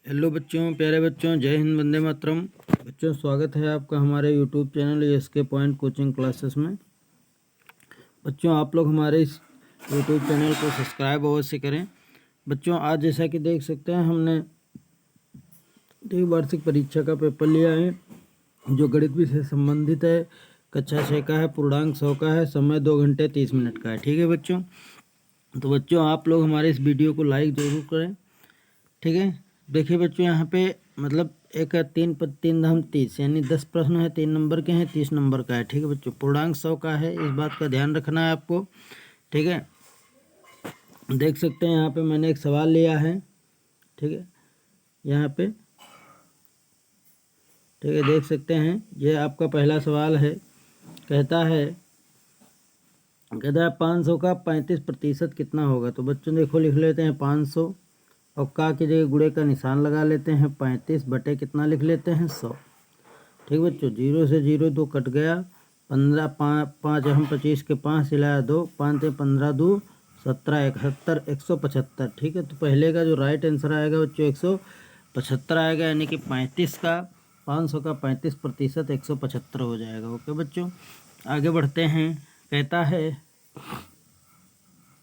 Hello बच्चों, प्यारे बच्चों, जय हिंद, वंदे मातरम। बच्चों, स्वागत है आपका हमारे YouTube channel SK point coaching classes में। बच्चों, आप लोग हमारे इस यूट्यूब चैनल को सब्सक्राइब अवश्य करें। बच्चों, आज जैसा कि देख सकते हैं, हमने वार्षिक परीक्षा का पेपर लिया है जो गणित विषय से संबंधित है। कक्षा 6 का है, पूर्णांक 100 का है, समय 2 घंटे 30 मिनट का है। ठीक है बच्चों, तो बच्चों आप लोग हमारे इस वीडियो को लाइक ज़रूर करें। ठीक है, देखिए बच्चों, यहाँ पे मतलब एक है 3×3=30, यानी 10 प्रश्न है, 3 नंबर के हैं, 30 नंबर का है। ठीक है बच्चों, पूर्णांक 100 का है, इस बात का ध्यान रखना है आपको। ठीक है, देख सकते हैं यहाँ पे मैंने एक सवाल लिया है। ठीक है, यहाँ पे ठीक है, देख सकते हैं, ये आपका पहला सवाल है। कहता है 500 का 35% कितना होगा। तो बच्चों देखो, लिख लेते हैं 500 और का की जगह गुणे का निशान लगा लेते हैं। 35 बटे कितना लिख लेते हैं, 100। ठीक बच्चों, 0 से 0 2 कट गया। 15 5 हम 25 के 5 सिलाया 2, 5 15 2 17 71 175। ठीक है, तो पहले का जो राइट आंसर आएगा बच्चों 175 आएगा, यानी कि 35 का 500 का 35% 175 हो जाएगा। ओके बच्चों, आगे बढ़ते हैं।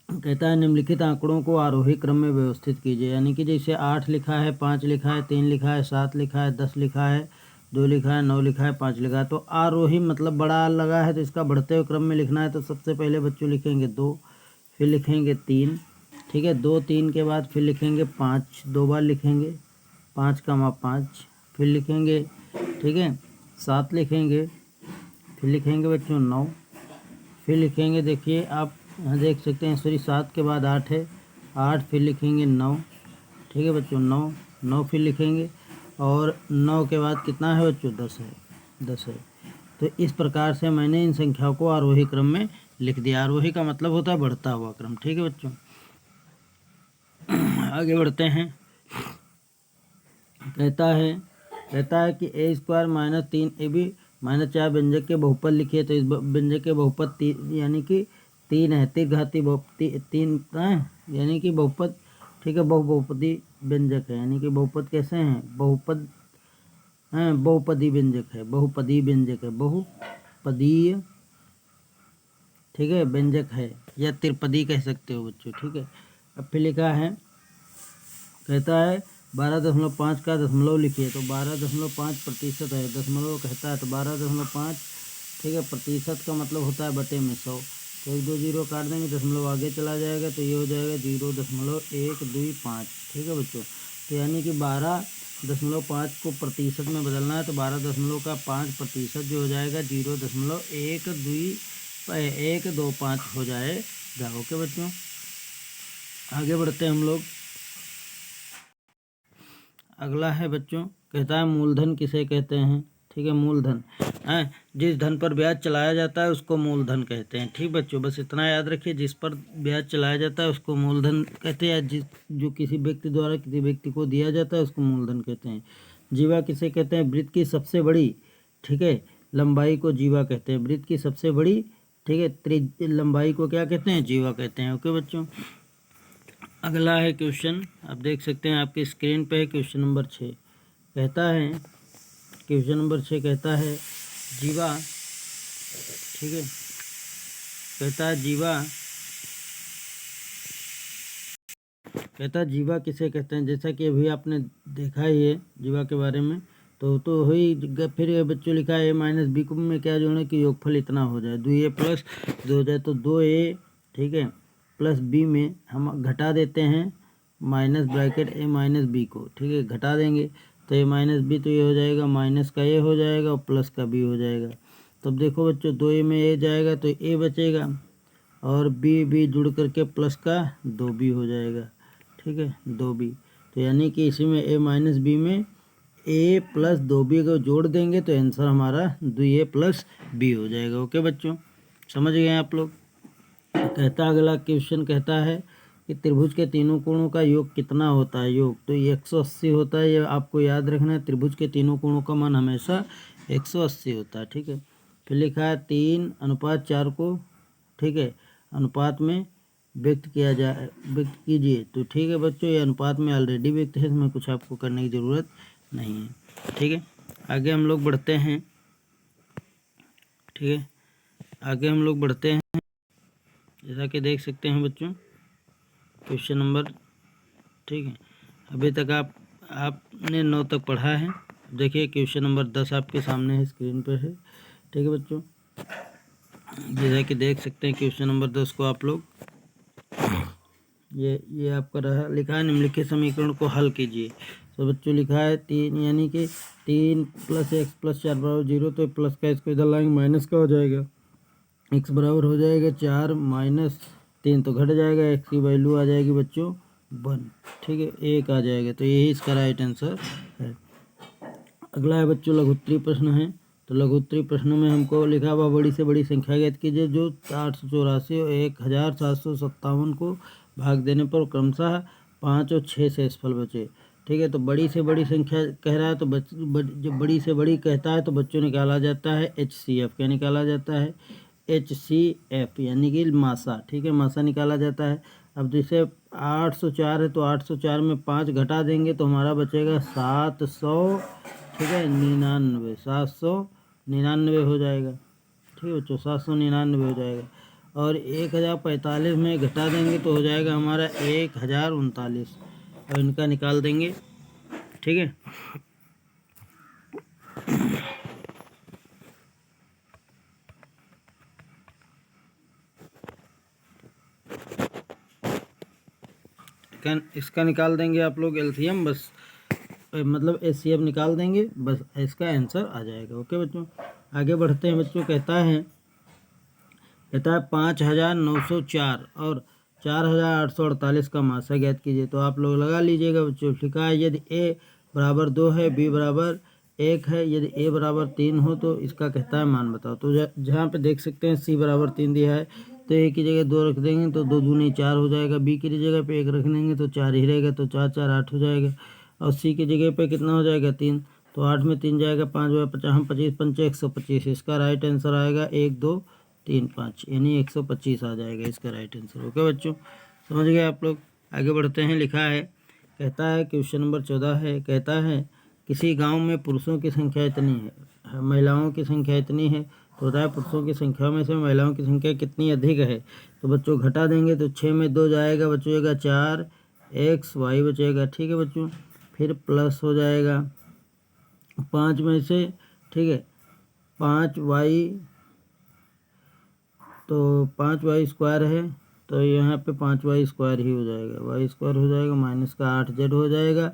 कहता है निम्नलिखित आंकड़ों को आरोही क्रम में व्यवस्थित कीजिए। यानी कि जैसे 8 लिखा है, 5 लिखा है, 3 लिखा है, 7 लिखा है, 10 लिखा है, 2 लिखा है, 9 लिखा है, 5 लिखा है। तो आरोही मतलब बड़ा आर लगा है, तो इसका बढ़ते हुए क्रम में लिखना है। तो सबसे पहले बच्चों लिखेंगे 2, फिर लिखेंगे 3। ठीक है, 2 3 के बाद फिर लिखेंगे 5, 2 बार लिखेंगे 5, फिर लिखेंगे, ठीक है, 7 लिखेंगे, फिर लिखेंगे बच्चों 9, फिर लिखेंगे, देखिए आप यहाँ देख सकते हैं, सॉरी 7 के बाद 8 है, 8 फिर लिखेंगे 9। ठीक है बच्चों, 9 फिर लिखेंगे, और 9 के बाद कितना है बच्चों, 10 है। तो इस प्रकार से मैंने इन संख्याओं को आरोही क्रम में लिख दिया। आरोही का मतलब होता है बढ़ता हुआ क्रम। ठीक है बच्चों, आगे बढ़ते हैं। कहता है कि a² - 3ab - 4 व्यंजक के बहुपद लिखिए। तो इस व्यंजक के बहुपद यानी कि 3 है, त्रिघाती बहुपद 3 है, यानी कि बहुपद। ठीक है, बहुपदी व्यंजक है, यानी कि बहुपद कैसे हैं, बहुपद हैं, बहुपदी व्यंजक है, बहुपदीय। ठीक है, व्यंजक है, या त्रिपदी कह सकते हो बच्चों। ठीक है, अब फिर लिखा है, कहता है 12.5 का दशमलव लिखिए। तो 12.5% है, दशमलव कहता है तो 12.5। ठीक है, प्रतिशत का मतलब होता है बटे में 100। तो 1 2 0 काट देंगे, दशमलव आगे चला जाएगा, तो ये हो जाएगा 0.125। ठीक है बच्चों, तो यानी कि 12.5 को प्रतिशत में बदलना है, तो 12.5% जो हो जाएगा 0.125 हो जाएगा। ओके बच्चों, आगे बढ़ते हैं हम लोग। अगला है बच्चों, कहता है मूलधन किसे कहते हैं। ठीक है, मूलधन है जिस धन पर ब्याज चलाया जाता है उसको मूलधन कहते हैं। ठीक बच्चों, बस इतना याद रखिए, जिस पर ब्याज चलाया जाता है उसको मूलधन कहते हैं। जो किसी व्यक्ति द्वारा किसी व्यक्ति को दिया जाता है उसको मूलधन कहते हैं। जीवा किसे कहते हैं, वृत्त की सबसे बड़ी, ठीक है, लंबाई को जीवा कहते हैं। वृत्त की सबसे बड़ी, ठीक है, लंबाई को क्या कहते हैं, जीवा कहते हैं। ओके बच्चों, अगला है क्वेश्चन, आप देख सकते हैं आपकी स्क्रीन पे है, क्वेश्चन नंबर 6। कहता है जीवा, ठीक है, कहता है जीवा किसे कहते हैं। जैसा कि अभी आपने देखा ही है जीवा के बारे में, तो फिर बच्चों लिखा है -b को में क्या जोड़े कि योगफल इतना हो जाए, 2a + 2 हो जाए, तो 2a, ठीक है, प्लस b में हम घटा देते हैं माइनस ब्रैकेट a - b को। ठीक है, घटा देंगे तो a - b, तो ये हो जाएगा माइनस का a हो जाएगा और प्लस का b हो जाएगा। तब देखो बच्चों, 2a में a जाएगा तो a बचेगा, और b जुड़ करके प्लस का 2b हो जाएगा। ठीक है, 2b, तो यानी कि इसी में a - b में a + 2b को जोड़ देंगे तो आंसर हमारा 2a + b हो जाएगा। ओके बच्चों, समझ गए आप लोग। अगला क्वेश्चन कहता है कि त्रिभुज के तीनों कोणों का योग कितना होता है। योग तो ये 180 होता है, ये आपको याद रखना है। त्रिभुज के तीनों कोणों का मान हमेशा 180 होता है। ठीक है, फिर लिखा है 3:4 को, ठीक है, अनुपात में व्यक्त कीजिए। तो ठीक है बच्चों, ये अनुपात में ऑलरेडी व्यक्त है, इसमें कुछ आपको करने की ज़रूरत नहीं है। ठीक है, आगे हम लोग बढ़ते हैं। ठीक है, आगे हम लोग बढ़ते हैं। जैसा कि देख सकते हैं बच्चों, क्वेश्चन नंबर, ठीक है, अभी तक आपने 9 तक पढ़ा है। देखिए क्वेश्चन नंबर 10 आपके सामने है, स्क्रीन पर है। ठीक है बच्चों, जैसा कि देख सकते हैं क्वेश्चन नंबर 10 को आप लोग, ये आपका लिखा है निम्नलिखित समीकरण को हल कीजिए। तो बच्चों लिखा है 3, यानी कि 3 + x + 4 = 0। तो प्लस का इसको इधर लाएंगे, माइनस का हो जाएगा, x बराबर हो जाएगा 4 - 3 तो घट जाएगा, x की वैल्यू आ जाएगी बच्चों 1। ठीक है, 1 आ जाएगा। तो यही इसका राइट आंसर है। अगला है बच्चों लघुत्तरी प्रश्न है। तो लघुत्तरी प्रश्न में हमको लिखा हुआ बड़ी से बड़ी संख्या ज्ञात कीजिए जो 884 और 1757 को भाग देने पर क्रमशः 5 और 6 शेषफल बचे। ठीक है, तो बड़ी से बड़ी संख्या कह रहा है, तो जब बड़ी से बड़ी कहता है तो बच्चों निकाला जाता है HCF। क्या निकाला जाता है? HCF यानी कि मासा। ठीक है, मासा निकाला जाता है। अब जैसे 804 है, तो 804 में 5 घटा देंगे तो हमारा बचेगा 700, ठीक है, 99, 799 हो जाएगा। ठीक है बच्चों, 799 हो जाएगा। और 1045 में घटा देंगे तो हो जाएगा हमारा 1039, और इनका निकाल देंगे। ठीक है, इसका निकाल देंगे आप लोग एलसीएम, बस मतलब HCF निकाल देंगे, बस इसका आंसर आ जाएगा। ओके बच्चों, आगे बढ़ते हैं बच्चों। कहता है 5904 और 4848 का मासा ज्ञात कीजिए। तो आप लोग लगा लीजिएगा बच्चों। लिखा है यदि A बराबर 2 है, B बराबर 1 है, यदि A बराबर 3 हो तो इसका कहता है मान बताओ। तो जहाँ पे देख सकते हैं C बराबर 3 दिया है, तो A की जगह 2 रख देंगे तो 2 दूनी 4 हो जाएगा। B की जगह पे 1 रख देंगे तो 4 ही रहेगा, तो 4 4 8 हो जाएगा। और C की जगह पे कितना हो जाएगा? 3, तो 8 में 3 जाएगा, 5 × 50 25 पंचे 125। इसका राइट आंसर आएगा 1 2 3 5, यानी 125 आ जाएगा इसका राइट आंसर। ओके बच्चों, समझ गए आप लोग। आगे बढ़ते हैं। लिखा है, कहता है क्वेश्चन नंबर 14 है। कहता है किसी गांव में पुरुषों की संख्या इतनी है, महिलाओं की संख्या इतनी है। तो होता है पुरुषों की संख्या में से महिलाओं की संख्या कितनी अधिक है। तो बच्चों घटा देंगे तो 6 में 2 जाएगा, बचेगा 4 XY बचेगा। ठीक है बच्चों, फिर प्लस हो जाएगा 5 में से, ठीक है, 5Y, तो 5Y² है, तो यहाँ पे 5Y² ही हो जाएगा, Y² हो जाएगा, माइनस का 8Z हो जाएगा।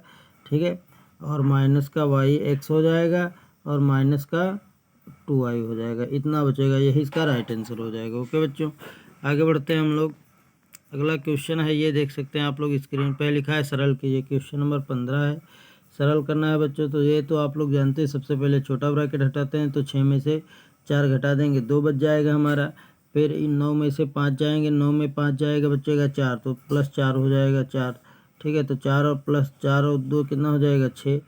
ठीक है, और माइनस का YX हो जाएगा, और माइनस का 2Y हो जाएगा। इतना बचेगा, यही इसका राइट आंसर हो जाएगा। ओके बच्चों, आगे बढ़ते हैं हम लोग। अगला क्वेश्चन है, ये देख सकते हैं आप लोग स्क्रीन पर, लिखा है सरल कीजिए। क्वेश्चन नंबर 15 है, सरल करना है बच्चों। तो ये तो आप लोग जानते हैं, सबसे पहले छोटा ब्रैकेट हटाते हैं, तो 6 में से 4 घटा देंगे, 2 बच जाएगा हमारा। फिर इन 9 में से 5 जाएंगे, 9 में 5 जाएगा, बचेगा 4, तो +4 हो जाएगा 4। ठीक है, तो 4 और +4 और 2 कितना हो जाएगा? 6।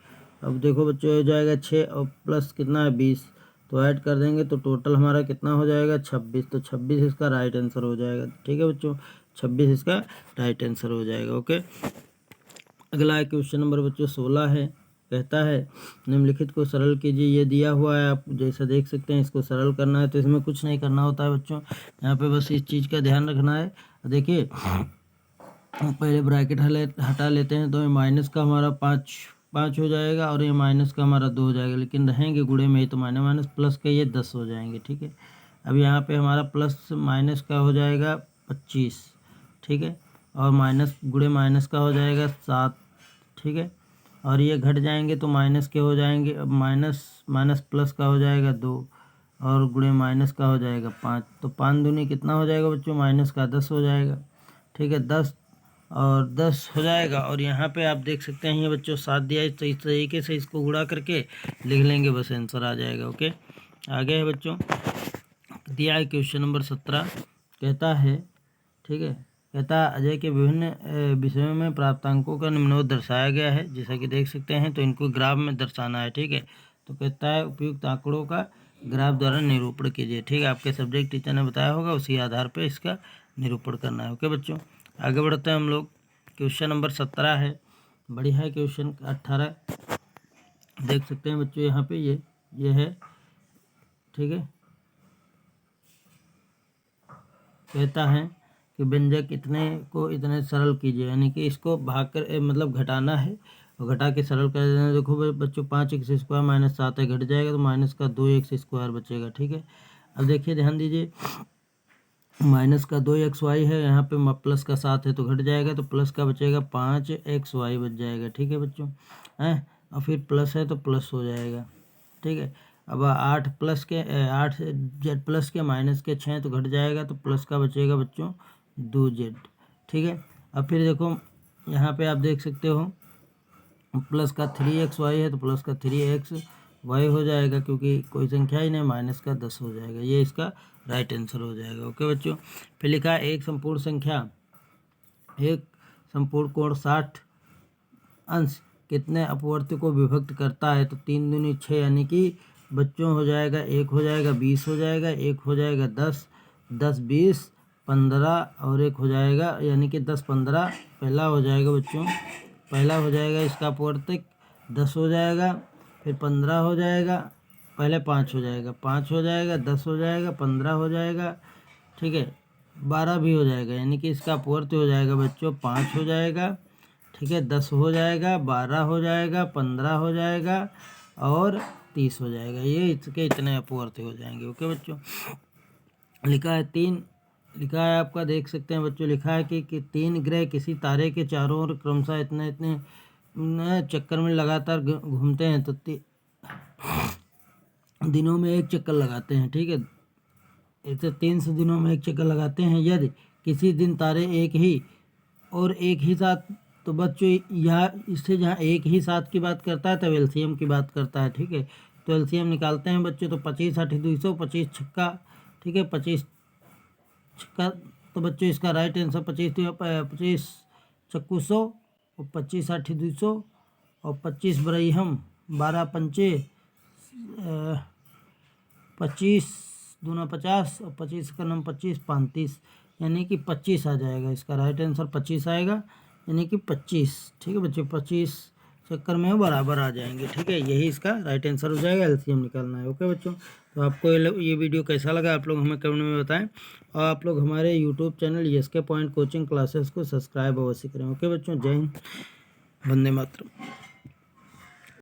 अब देखो बच्चों, हो जाएगा 6 और प्लस कितना है? 20, तो ऐड कर देंगे तो टोटल हमारा कितना हो जाएगा? 26। तो 26 इसका राइट आंसर हो जाएगा। ठीक है बच्चों, 26 इसका राइट आंसर हो जाएगा। ओके, अगला है क्वेश्चन नंबर बच्चों 16 है। कहता है निम्नलिखित को सरल कीजिए। ये दिया हुआ है, आप जैसा देख सकते हैं, इसको सरल करना है। तो इसमें कुछ नहीं करना होता है बच्चों, यहाँ पे बस इस चीज़ का ध्यान रखना है। देखिए पहले ब्रैकेट हटा लेते हैं, तो ये माइनस का हमारा 5 हो जाएगा, और ये माइनस का हमारा 2 हो जाएगा, लेकिन रहेंगे गुणे में ही, तो माइनस माइनस प्लस के ये 10 हो जाएंगे। ठीक है, अब यहाँ पे हमारा प्लस माइनस का हो जाएगा 25, ठीक है, और माइनस गुणे माइनस का हो जाएगा 7। ठीक है, और ये घट जाएंगे तो माइनस के हो जाएंगे। अब माइनस माइनस प्लस का हो जाएगा 2, और गुणे माइनस का हो जाएगा 5, तो 5 दूनी कितना हो जाएगा बच्चों? माइनस का 10 हो जाएगा। ठीक है, 10 और 10 हो जाएगा। और यहाँ पे आप देख सकते हैं ये बच्चों 7 दिया है, तो इस तरीके से इसको गुणा करके लिख लेंगे, बस आंसर आ जाएगा। ओके, आगे है बच्चों, दिया है क्वेश्चन नंबर 17। कहता है, ठीक है, कहता है अजय के विभिन्न विषयों में प्राप्तांकों का निम्नवत दर्शाया गया है, जैसा कि देख सकते हैं। तो इनको ग्राफ में दर्शाना है। ठीक है, तो कहता है उपयुक्त आंकड़ों का ग्राफ द्वारा निरूपण कीजिए। ठीक है, आपके सब्जेक्ट टीचर ने बताया होगा, उसी आधार पर इसका निरूपण करना है। ओके बच्चों, आगे बढ़ते हैं हम लोग। क्वेश्चन नंबर 17 है, बढ़िया है क्वेश्चन। 18 देख सकते हैं बच्चों यहाँ पे, ये है, ठीक है। कहता है कि व्यंजक इतने को इतने सरल कीजिए, यानी कि इसको भाग कर मतलब घटाना है और घटा के सरल कर देना। देखो बच्चों 5x² माइनस 7 है, घट जाएगा तो माइनस का 2x² बचेगा, ठीक है। अब देखिए ध्यान दीजिए, माइनस का 2xy है, यहाँ पे प्लस का 7 है तो घट जाएगा, तो प्लस का बचेगा 5xy बच जाएगा, ठीक है बच्चों हैं। और फिर प्लस है तो प्लस हो जाएगा, ठीक है। अब 8 z प्लस के माइनस के 6 तो घट जाएगा, तो प्लस का बचेगा बच्चों 2z, ठीक है। अब फिर देखो यहाँ पे आप देख सकते हो प्लस का 3xy है तो प्लस का 3xy हो जाएगा, क्योंकि कोई संख्या ही नहीं, माइनस का 10 हो जाएगा, ये इसका राइट आंसर हो जाएगा। ओके बच्चों, फिर लिखा है एक संपूर्ण कोण 60 अंश कितने अपवर्त्य को विभक्त करता है, तो 3 दूनी 6, यानी कि बच्चों हो जाएगा, एक हो जाएगा 20 हो जाएगा, एक हो जाएगा 10, 10 20 15 और एक हो जाएगा, यानी कि 10 15 पहला हो जाएगा बच्चों, पहला हो जाएगा इसका अपवर्तक 10 हो जाएगा, फिर 15 हो जाएगा, पहले 5 हो जाएगा, 5 हो जाएगा, 10 हो जाएगा, 15 हो जाएगा, ठीक है, 12 भी हो जाएगा, यानी कि इसका अपवर्त्य हो जाएगा बच्चों 5 हो जाएगा, ठीक है, 10 हो जाएगा, 12 हो जाएगा, 15 हो जाएगा और 30 हो जाएगा। ये इसके इतने अपवर्त्य हो जाएंगे। ओके बच्चों, लिखा है 3, लिखा है आपका देख सकते हैं बच्चों, लिखा है कि 3 ग्रह किसी तारे के चारों ओर क्रमशः इतने इतने चक्कर में लगातार घूमते हैं, तो दिनों में एक चक्कर लगाते हैं, ठीक है। ऐसे 300 दिनों में एक चक्कर लगाते हैं। यदि किसी दिन तारे एक ही साथ, तो बच्चों यहाँ इससे जहाँ एक ही साथ की बात करता है तब एलसीएम की बात करता है, ठीक है। तो एलसीएम निकालते हैं बच्चों, तो 25 8 200, 25 छक्का, ठीक है, 25 छक्का, तो बच्चों इसका राइट आंसर 25 चक्कू 100 और 25 8 200 और 25 बरई हम 12 पंचे 25 दूना 50 और 25 का नाम 25 35, यानी कि 25 आ जाएगा। इसका राइट आंसर 25 आएगा, यानी कि 25, ठीक है बच्चों, 25 चक्कर में बराबर आ जाएंगे, ठीक है। यही इसका राइट आंसर हो जाएगा, एलसीएम निकालना है। ओके बच्चों, तो आपको ये वीडियो कैसा लगा आप लोग हमें कमेंट में बताएं, और आप लोग हमारे YouTube channel SK point coaching classes को सब्सक्राइब अवश्य करें। ओके बच्चों, जय हिंद, वंदे मातरम।